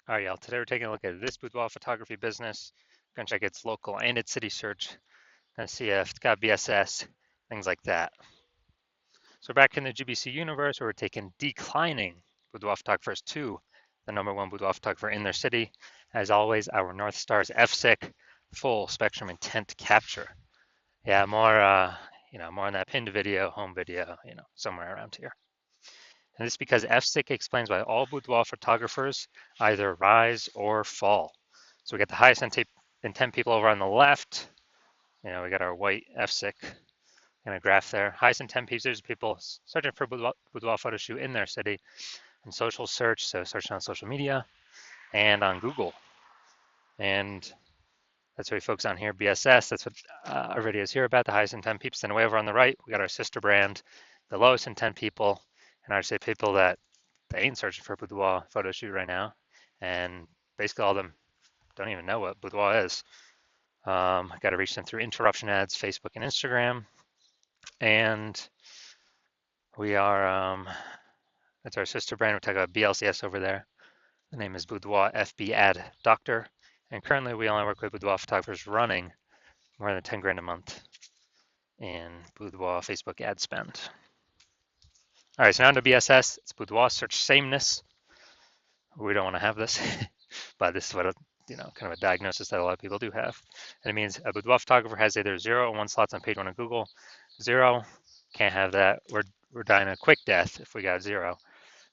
All right, y'all. Today we're taking a look at this boudoir photography business. We're gonna check its local and its city search. Gonna see if it's got BSS, things like that. So we're back in the GBC universe where we're taking declining boudoir photographers to the #1 boudoir photographer in their city. As always, our North Star is FSIC, full spectrum intent capture. Yeah, more on that pinned video, home video, somewhere around here. And this is because FSIC explains why all boudoir photographers either rise or fall. So we got the highest intent people over on the left. We got our white FSIC in a graph there. Highest intent people searching for boudoir photo shoot in their city and social search, so searching on social media and on Google. And that's what we focus on here, BSS. That's what our video is here about, the highest intent peeps. Then way over on the right, we got our sister brand, the lowest intent people, and I would say people that they ain't searching for a boudoir photo shoot right now. And basically all of them don't even know what boudoir is. I got to reach them through interruption ads, Facebook and Instagram. And we are, that's our sister brand. We're talking about BLCS over there. The name is Boudoir FB Ad Doctor. And currently we only work with boudoir photographers running more than 10 grand a month in boudoir Facebook ad spend. All right, so now to BSS. It's boudoir search sameness. We don't want to have this, but this is what kind of a diagnosis that a lot of people do have. And it means a boudoir photographer has either 0 or 1 slots on page 1 of Google. 0, can't have that. We're dying a quick death if we got 0.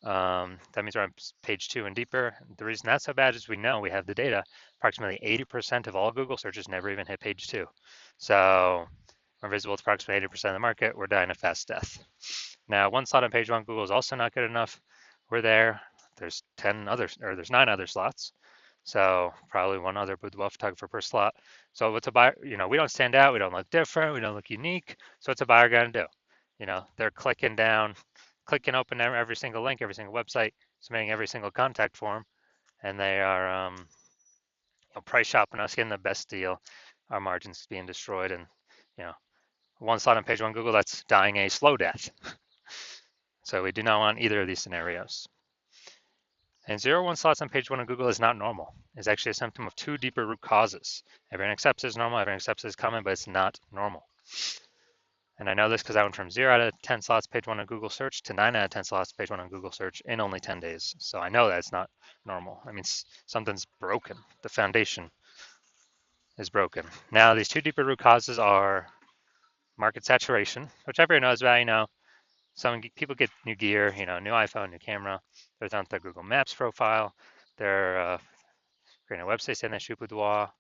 That means we're on page 2 and deeper. The reason that's so bad is we know we have the data. Approximately 80% of all Google searches never even hit page 2. So we're visible to approximately 80% of the market. We're dying a fast death. Now, 1 slot on page 1 Google is also not good enough. We're there. There's 9 other slots. So probably 1 other boudoir photographer per slot. So what's a buyer? We don't stand out. We don't look different. We don't look unique. So what's a buyer gonna do? They're clicking open every single link, every single website, submitting every single contact form, and they are price shopping us, getting the best deal. Our margins being destroyed, and 1 slot on page 1 Google, that's dying a slow death. So we do not want either of these scenarios. And 0 or 1 slots on page 1 of Google is not normal. It's actually a symptom of 2 deeper root causes. Everyone accepts it as normal, everyone accepts it as common, but it's not normal. And I know this because I went from 0 out of 10 slots page 1 on Google search to 9 out of 10 slots page 1 on Google search in only 10 days. So I know that it's not normal. I mean, something's broken. The foundation is broken. Now, these 2 deeper root causes are market saturation, which everyone knows about. Some people get new gear, new iPhone, new camera. They're on their Google Maps profile. They're creating a website saying they shoot boudoir,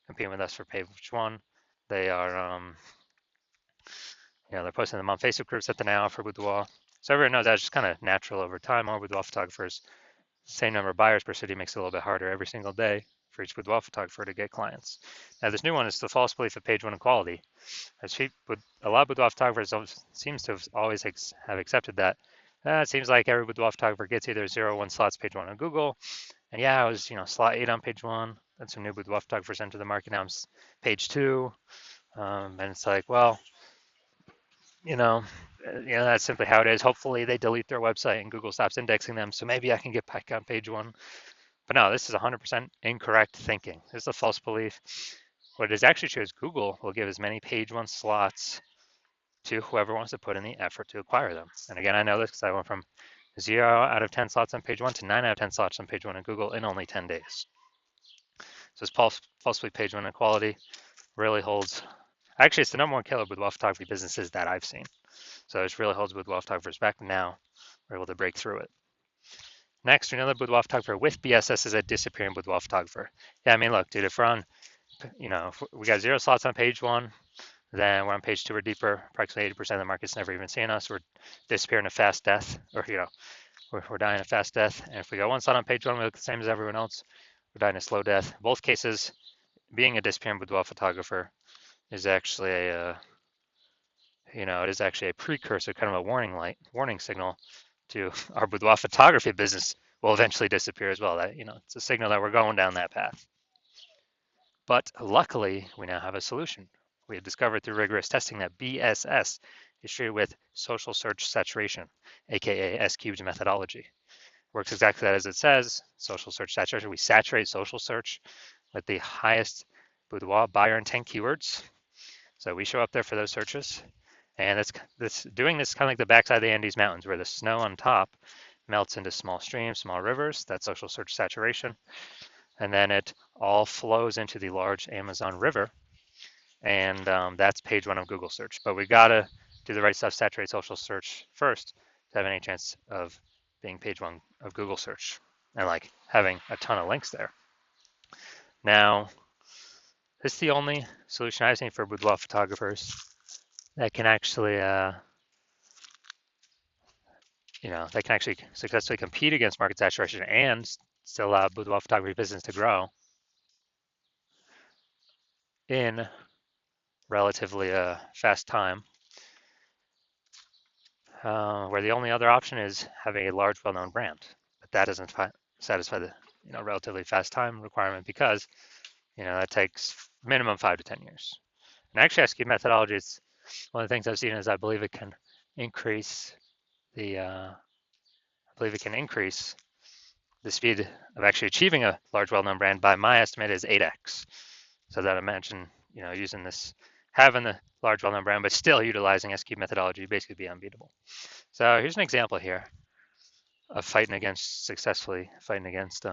competing with us for page 1. They are, they're posting them on Facebook groups that they now offer boudoir. So everyone knows that's just kind of natural over time. More boudoir photographers, same number of buyers per city makes it a little bit harder every single day for each boudoir photographer to get clients. Now this new one is the false belief of page 1 equality. A lot of boudoir photographers seems to have always have accepted that. It seems like every boudoir photographer gets either 0 or 1 slots page 1 on Google. And yeah, I was slot 8 on page 1. Then some new boudoir photographers enter the market. Now I'm page 2. And it's like, well, that's simply how it is. Hopefully they delete their website and Google stops indexing them. So maybe I can get back on page 1. But no, this is 100% incorrect thinking. This is a false belief. What it is actually true is Google will give as many page 1 slots to whoever wants to put in the effort to acquire them. And again, I know this because I went from 0 out of 10 slots on page 1 to 9 out of 10 slots on page 1 on Google in only 10 days. So this falsely page 1 equality really holds. Actually, it's the #1 killer with boudoir photography businesses that I've seen. So this really holds boudoir photographers back. Now we're able to break through it. Next, another boudoir photographer with BSS is a disappearing boudoir photographer. Yeah, I mean, look, dude, if we're on, if we got 0 slots on page 1, then we're on page 2 or deeper. Approximately 80% of the market's never even seen us. We're disappearing a fast death, or we're dying a fast death. And if we got 1 slot on page 1, we look the same as everyone else. We're dying a slow death. Both cases, being a disappearing boudoir photographer is actually it is actually a precursor, kind of a warning signal to our boudoir photography business will eventually disappear as well. That it's a signal that we're going down that path. But luckily, we now have a solution. We have discovered through rigorous testing that BSS is treated with social search saturation, aka S-cubed methodology. works exactly as it says. Social search saturation. We saturate social search with the highest boudoir buyer intent keywords. So we show up there for those searches. And doing this kind of like the backside of the Andes Mountains, where the snow on top melts into small streams, small rivers. That's social search saturation. And then it all flows into the large Amazon River. And that's page one of Google search. But we got to do the right stuff, saturate social search first to have any chance of being page one of Google search and like having a ton of links there. Now, this is the only solution I've seen for boudoir photographers that can actually, that can actually successfully compete against market saturation and still allow boudoir photography business to grow in relatively fast time. Where the only other option is having a large, well-known brand, but that doesn't satisfy the relatively fast time requirement because that takes minimum 5 to 10 years. And actually, SQ methodology is one of the things I've seen is I believe it can increase the speed of actually achieving a large, well-known brand by my estimate is 8x. So that imagine using this, having the large, well-known brand, but still utilizing SQ methodology, basically be unbeatable. So here's an example here of successfully fighting against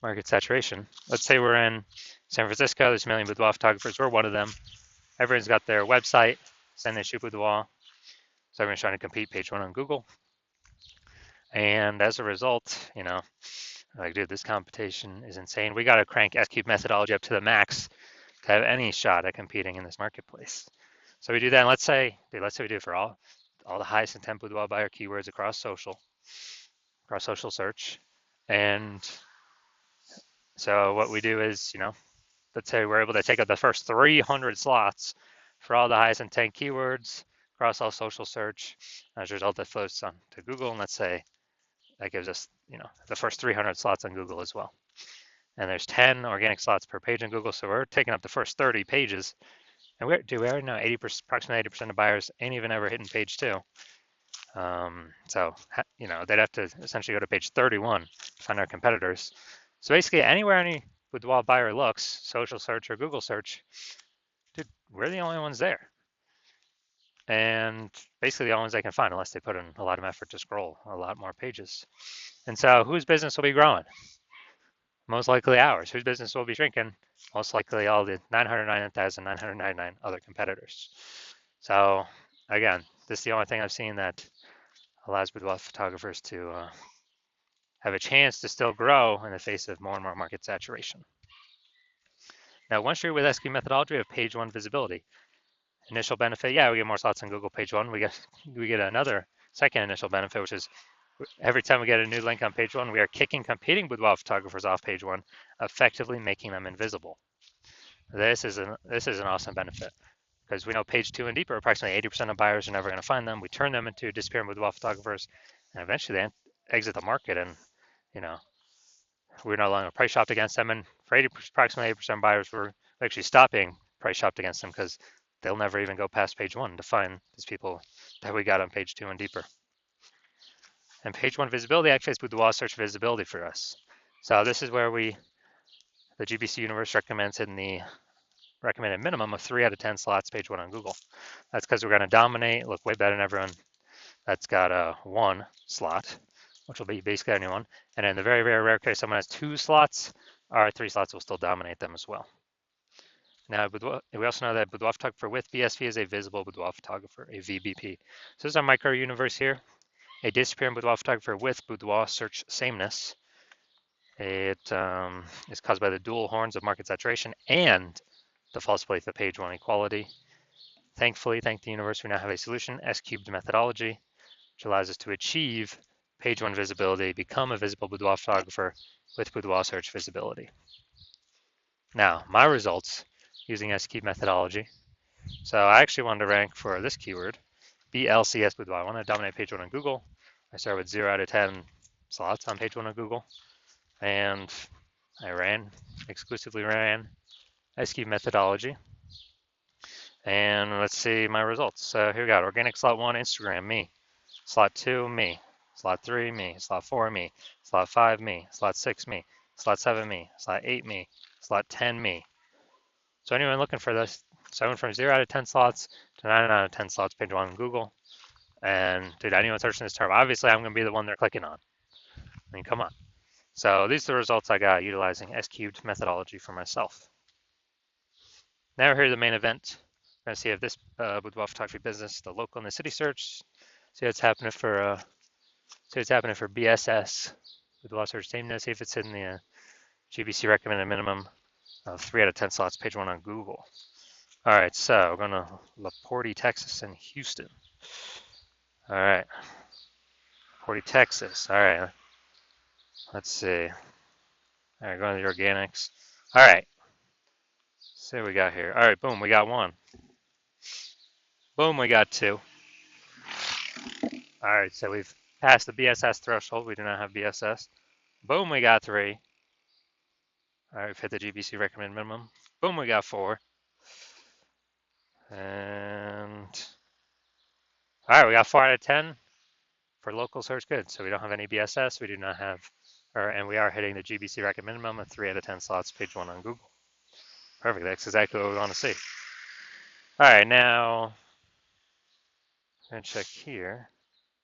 market saturation. Let's say we're in San Francisco, there's a million boudoir photographers, we're one of them. Everyone's got their website, saying they shoot boudoir. So everyone's trying to compete page one on Google. And as a result, like, dude, this competition is insane. We got to crank SQ methodology up to the max to have any shot at competing in this marketplace. So we do that, and let's say we do it for all the highest intent boudoir buyer keywords across social search. And so what we do is, let's say we're able to take up the first 300 slots for all the highest intent keywords across all social search. As a result, that flows on to Google, and let's say that gives us, the first 300 slots on Google as well. And there's 10 organic slots per page on Google, so we're taking up the first 30 pages. And we already know approximately 80% of buyers ain't even ever hitting page 2. So they'd have to essentially go to page 31 to find our competitors. So basically, anywhere any boudoir buyer looks, social search or Google search, dude, we're the only ones there. And basically the only ones they can find, unless they put in a lot of effort to scroll a lot more pages. And so whose business will be growing? Most likely ours. Whose business will be shrinking? Most likely all the 999,999 other competitors. So again, this is the only thing I've seen that allows boudoir photographers to have a chance to still grow in the face of more and more market saturation. Now, once you're with SQ methodology, we have page one visibility. Initial benefit, we get more slots on Google page one. We get another second initial benefit, which is every time we get a new link on page one, we are kicking competing boudoir photographers off page one, effectively making them invisible. This is an awesome benefit because we know page two and deeper, approximately 80% of buyers are never going to find them. We turn them into disappearing boudoir photographers, and eventually they exit the market, and we're no longer price shopped against them. And for approximately 80% of buyers, we're actually stopping price shopped against them because they'll never even go past page one to find these people that we got on page two and deeper. And page one visibility actually is boudoir search visibility for us. So this is where the GBC universe recommends hitting the recommended minimum of 3 out of 10 slots page one on Google. That's because we're going to dominate, look way better than everyone that's got a 1 slot, which will be basically anyone. And in the very, very rare case someone has 2 slots, our 3 slots will still dominate them as well. Now, we also know that boudoir photographer with BSV is a visible boudoir photographer, a VBP. So this is our micro universe here. A disappearing boudoir photographer with boudoir search sameness. It is caused by the dual horns of market saturation and the false belief of page one equality. Thankfully, thank the universe, we now have a solution, S-cubed methodology, which allows us to achieve page one visibility, become a visible boudoir photographer with boudoir search visibility. Now, my results using S-cubed methodology. So I actually wanted to rank for this keyword, BLCS boudoir. I want to dominate page one on Google. I start with 0 out of 10 slots on page one on Google. And I exclusively ran SQ methodology. And let's see my results. So here we got organic slot 1, Instagram, me. Slot 2, me. Slot 3, me. Slot 4, me. Slot 5, me. Slot 6, me. Slot 7, me. Slot 8, me. Slot 10, me. So anyone looking for this, so I went from 0 out of 10 slots to 9 out of 10 slots, page 1 on Google. And dude, anyone searching this term, obviously I'm going to be the one they're clicking on. I mean, come on. So these are the results I got utilizing S-cubed methodology for myself. Now here's the main event. We're going to see if this boudoir photography business, the local and the city search, see what's happening for BSS, boudoir search sameness, see if it's in the GBC recommended minimum of 3 out of 10 slots, page 1 on Google. All right, so we're going to LaPorte, Texas, and Houston. All right, LaPorte, Texas. All right, let's see. All right, going to the organics. All right, see what we got here. All right, boom, we got 1. Boom, we got 2. All right, so we've passed the BSS threshold. We do not have BSS. Boom, we got 3. All right, we've hit the GBC recommended minimum. Boom, we got 4. And all right, we got 4 out of 10 for local search. Good. So we don't have any BSS. We do not have, and we are hitting the GBC recommended minimum of 3 out of 10 slots, page 1 on Google. Perfect. That's exactly what we want to see. All right, now I'm gonna check here.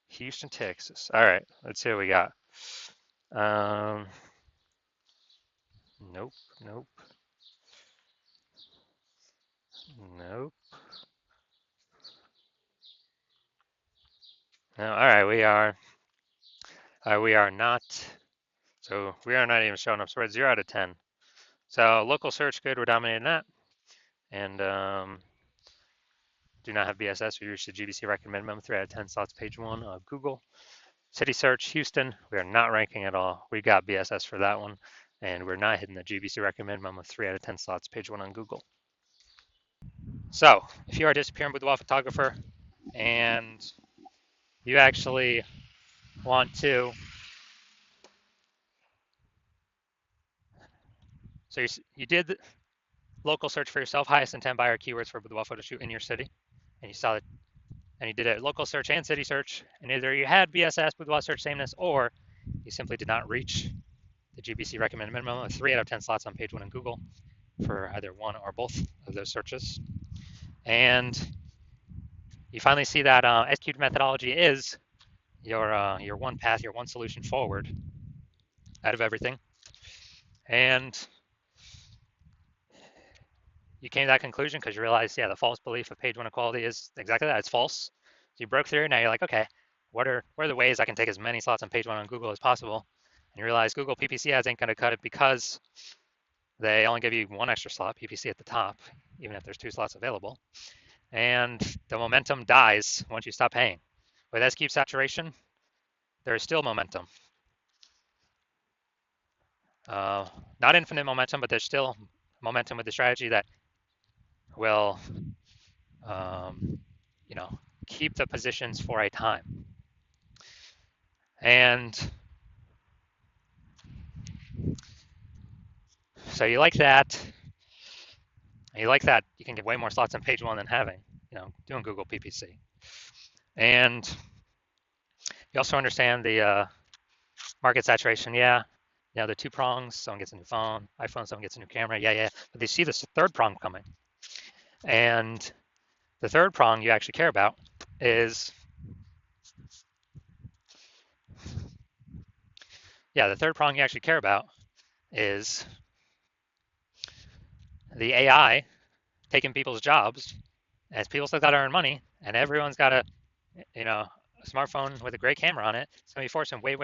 Houston, Texas. All right, let's see what we got. Nope, nope, nope. No, all right, we are not. So we are not even showing up. So we're at 0 out of 10. So local search, good. We're dominating that, and do not have BSS. We reached the GBC recommended minimum 3 out of 10 slots, page 1 of Google. City search, Houston. We are not ranking at all. We got BSS for that one, and we're not hitting the GBC recommended minimum of 3 out of 10 slots, page 1 on Google. So if you are a disappearing boudoir photographer and you actually want to, so you did local search for yourself, highest intent buyer keywords for boudoir photo shoot in your city, and you saw that, and you did a local search and city search, and either you had BSS, boudoir search sameness, or you simply did not reach the GBC recommended minimum of 3 out of 10 slots on page 1 in Google for either one or both of those searches. And you finally see that S-cubed methodology is your one path, your one solution forward out of everything. And you came to that conclusion because you realized, yeah, the false belief of page 1 equality is exactly that. It's false. So you broke through. Now you're like, okay, what are the ways I can take as many slots on page 1 on Google as possible? And you realize Google PPC ads ain't going to cut it because they only give you 1 extra slot, PPC at the top, even if there's 2 slots available. And the momentum dies once you stop paying. With S-cube saturation, there is still momentum. Not infinite momentum, but there's still momentum with the strategy that will, keep the positions for a time. And so you like that. You can get way more slots on page 1 than having, doing Google PPC. And you also understand the market saturation. Yeah, the 2 prongs, someone gets a new phone, iPhone, someone gets a new camera. Yeah. But they see this 3rd prong coming. And the 3rd prong you actually care about is, the 3rd prong you actually care about is the AI taking people's jobs, as people still got to earn money, and everyone's got a smartphone with a great camera on it. It's going to be forcing way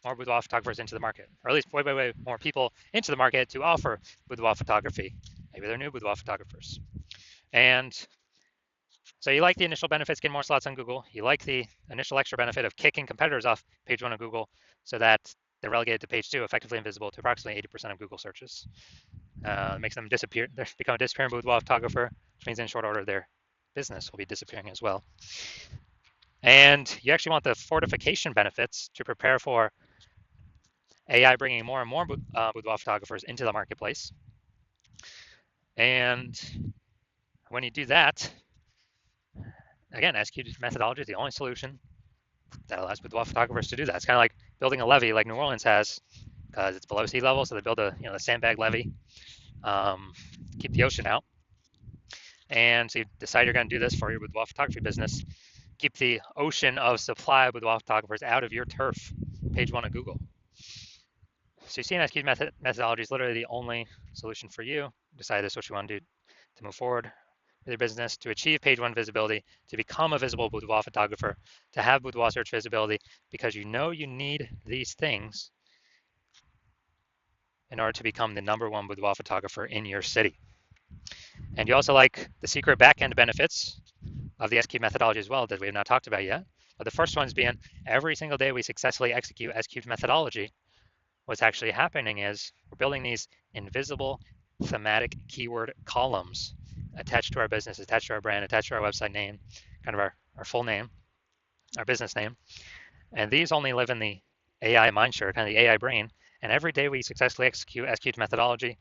more boudoir photographers into the market, or at least way more people into the market to offer boudoir photography. Maybe they're new boudoir photographers. And so you like the initial benefits, getting more slots on Google. You like the initial extra benefit of kicking competitors off page 1 of Google so that they're relegated to page 2, effectively invisible to approximately 80% of Google searches. It makes them disappear. They become a disappearing boudoir photographer, which means in short order their business will be disappearing as well. And you actually want the fortification benefits to prepare for AI bringing more and more boudoir photographers into the marketplace. And when you do that, again, S-cubed methodology is the only solution that allows boudoir photographers to do that. It's kind of like building a levee like New Orleans has, because it's below sea level, so they build a the sandbag levee, keep the ocean out. And so you decide you're going to do this for your boudoir photography business. Keep the ocean of supply of boudoir photographers out of your turf. Page 1 of Google. So CNSQ methodology is literally the only solution for you. Decide this is what you want to do to move forward with your business, to achieve page 1 visibility, to become a visible boudoir photographer, to have boudoir search visibility, because you know you need these things in order to become the #1 boudoir photographer in your city. And you also like the secret backend benefits of the S-Cube methodology as well that we have not talked about yet. But the first one's being every single day we successfully execute S-Cube methodology, what's actually happening is we're building these invisible thematic keyword columns attached to our business, attached to our brand, attached to our website name, kind of our full name, our business name. And these only live in the AI mindshare, kind of the AI brain. And every day we successfully execute S-Cube methodology,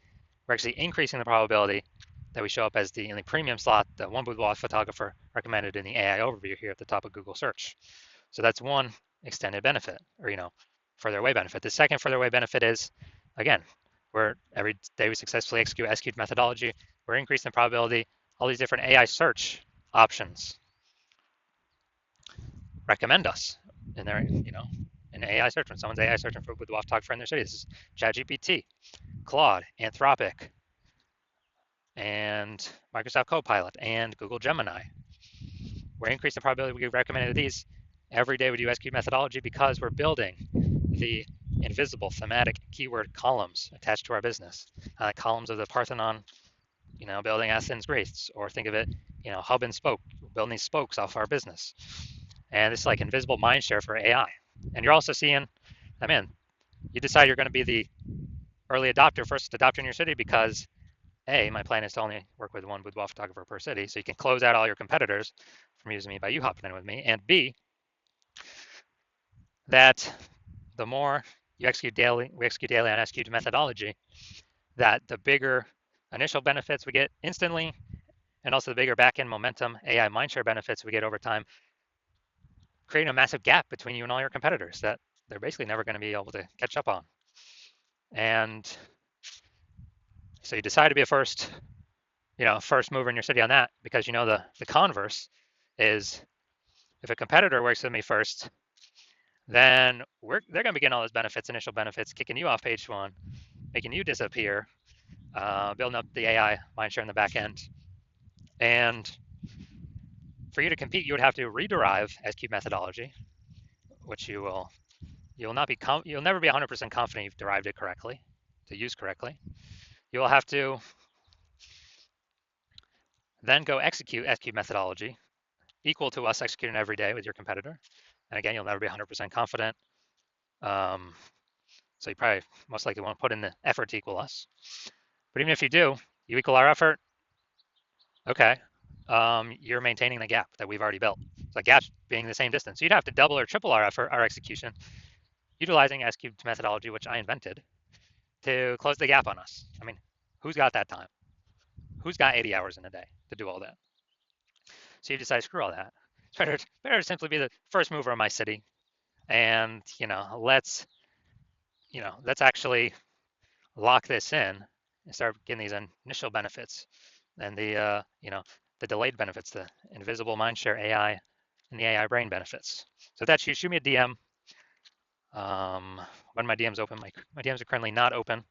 we're actually increasing the probability that we show up as in the premium slot, the one boudoir photographer recommended in the AI overview here at the top of Google search. So that's one extended benefit, or further away benefit. The second further away benefit is, again, where every day we successfully execute S-Cube methodology, we're increasing the probability all these different AI search options recommend us in their, in AI search. When someone's AI searching for boudoir photographer in their city, this is ChatGPT, Claude, Anthropic, and Microsoft Copilot, and Google Gemini. We're increasing the probability we get recommended these every day we do S-Cube methodology because we're building the invisible thematic keyword columns attached to our business, columns of the Parthenon, building Athens, Greece, or think of it, hub and spoke, building these spokes off our business. And it's like invisible mindshare for AI. And you're also seeing, you decide you're going to be the early adopter, first adopter in your city because A, my plan is to only work with one boudoir photographer per city, so you can close out all your competitors from using me by you hopping in with me. And B, that the more we execute daily on S-Cube methodology, that the bigger initial benefits we get instantly, and also the bigger back-end momentum, AI mindshare benefits we get over time, creating a massive gap between you and all your competitors that they're basically never going to be able to catch up on. And so you decide to be a first mover in your city on that, because the converse is if a competitor works with me first, then they're going to be getting all those benefits, initial benefits, kicking you off page 1, making you disappear, building up the AI mindshare in the back end. And for you to compete, you would have to rederive S-Cube methodology, which you'll never be 100% confident you've derived it correctly, to use correctly. You will have to then go execute S-Cube methodology equal to us executing every day with your competitor. And again, you'll never be 100% confident. So you probably most likely won't put in the effort to equal us. But even if you do, you equal our effort, okay, you're maintaining the gap that we've already built. So the gap being the same distance. So you'd have to double or triple our effort, our execution, utilizing S-Cube methodology, which I invented, to close the gap on us. Who's got that time? Who's got 80 hours in a day to do all that? So you decide, screw all that. It's better to simply be the first mover in my city, and let's actually lock this in and start getting these initial benefits and the delayed benefits, the invisible mindshare AI and the AI brain benefits. So that's you. Shoot me a DM. When my DMs open, my DMs are currently not open.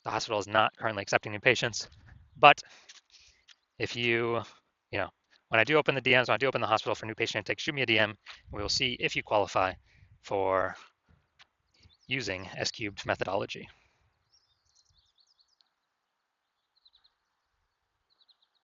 The hospital is not currently accepting new patients, but if you when I do open the DMs, when I do open the hospital for new patient intake, shoot me a DM, and we will see if you qualify for using S-Cubed methodology.